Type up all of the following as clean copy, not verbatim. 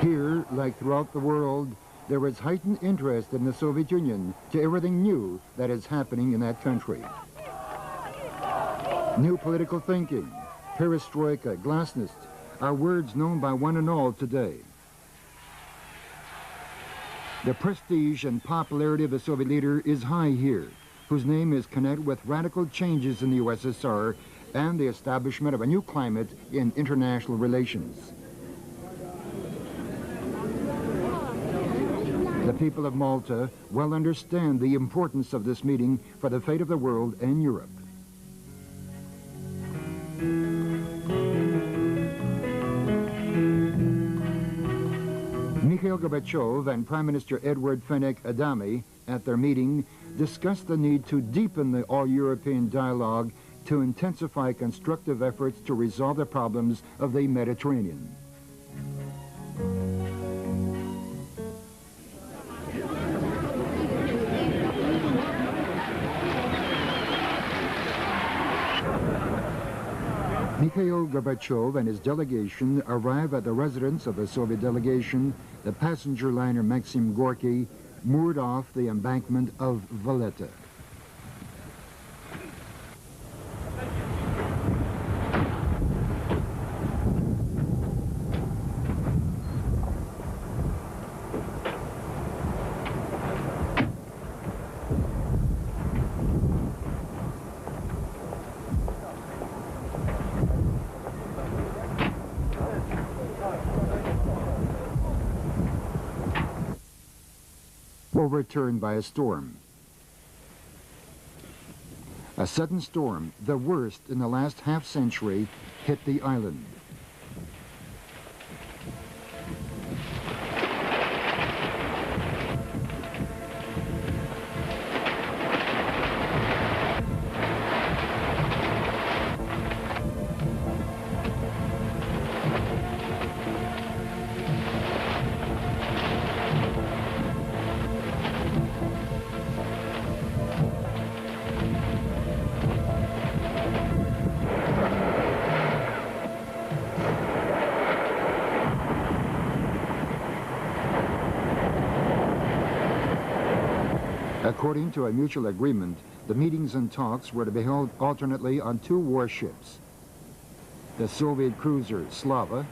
Here, like throughout the world, there is heightened interest in the Soviet Union to everything new that is happening in that country. New political thinking, perestroika, glasnost are words known by one and all today. The prestige and popularity of the Soviet leader is high here, whose name is connected with radical changes in the USSR and the establishment of a new climate in international relations. The people of Malta well understand the importance of this meeting for the fate of the world and Europe. Mikhail Gorbachev and Prime Minister Edward Fenech Adami at their meeting discussed the need to deepen the all-European dialogue to intensify constructive efforts to resolve the problems of the Mediterranean. Mikhail Gorbachev and his delegation arrive at the residence of the Soviet delegation, the passenger liner Maxim Gorky, moored off the embankment of Valletta. Overturned by a storm. A sudden storm, the worst in the last half-century, hit the island. According to a mutual agreement, the meetings and talks were to be held alternately on two warships, the Soviet cruiser Slava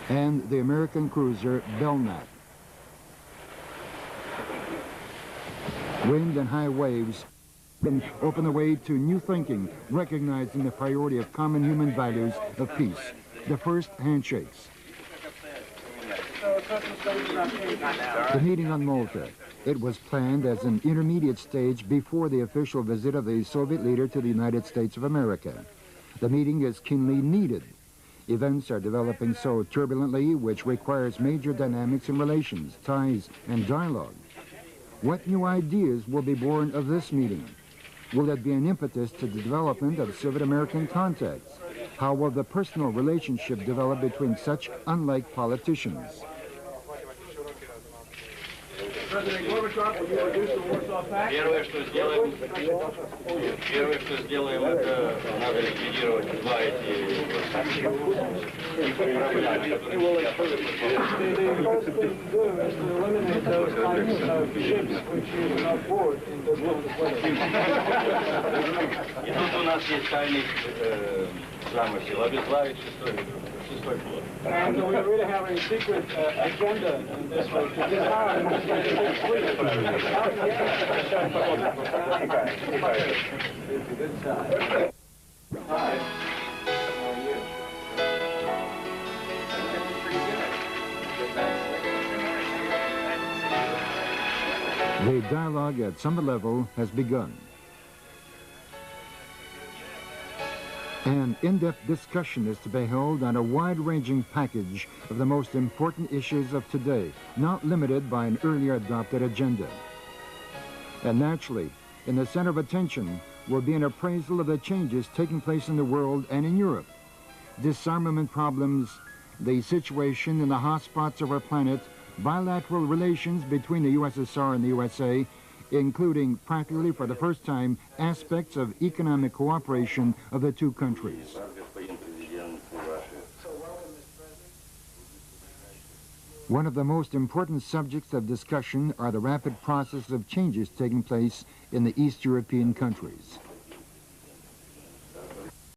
and the American cruiser Belknap. Wind and high waves open the way to new thinking, recognizing the priority of common human values of peace. The first handshakes. The meeting on Malta. It was planned as an intermediate stage before the official visit of the Soviet leader to the United States of America. The meeting is keenly needed. Events are developing so turbulently, which requires major dynamics in relations, ties, and dialogue. What new ideas will be born of this meeting? Will it be an impetus to the development of Soviet-American contacts? How will the personal relationship develop between such unlike politicians? President Gorbachev, will you reduce the Warsaw Pact? Первое, что сделаем, это надо ликвидировать два эти И тут у нас есть тайный замысел обезглавить шестой флот. And we really have a secret agenda in this way to disarm this fleet. The dialogue at summit level has begun. An in-depth discussion is to be held on a wide-ranging package of the most important issues of today, not limited by an earlier adopted agenda. And naturally, in the center of attention will be an appraisal of the changes taking place in the world and in Europe. Disarmament problems, the situation in the hotspots of our planet, bilateral relations between the USSR and the USA, including practically for the first time aspects of economic cooperation of the two countries. One of the most important subjects of discussion are the rapid process of changes taking place in the East European countries.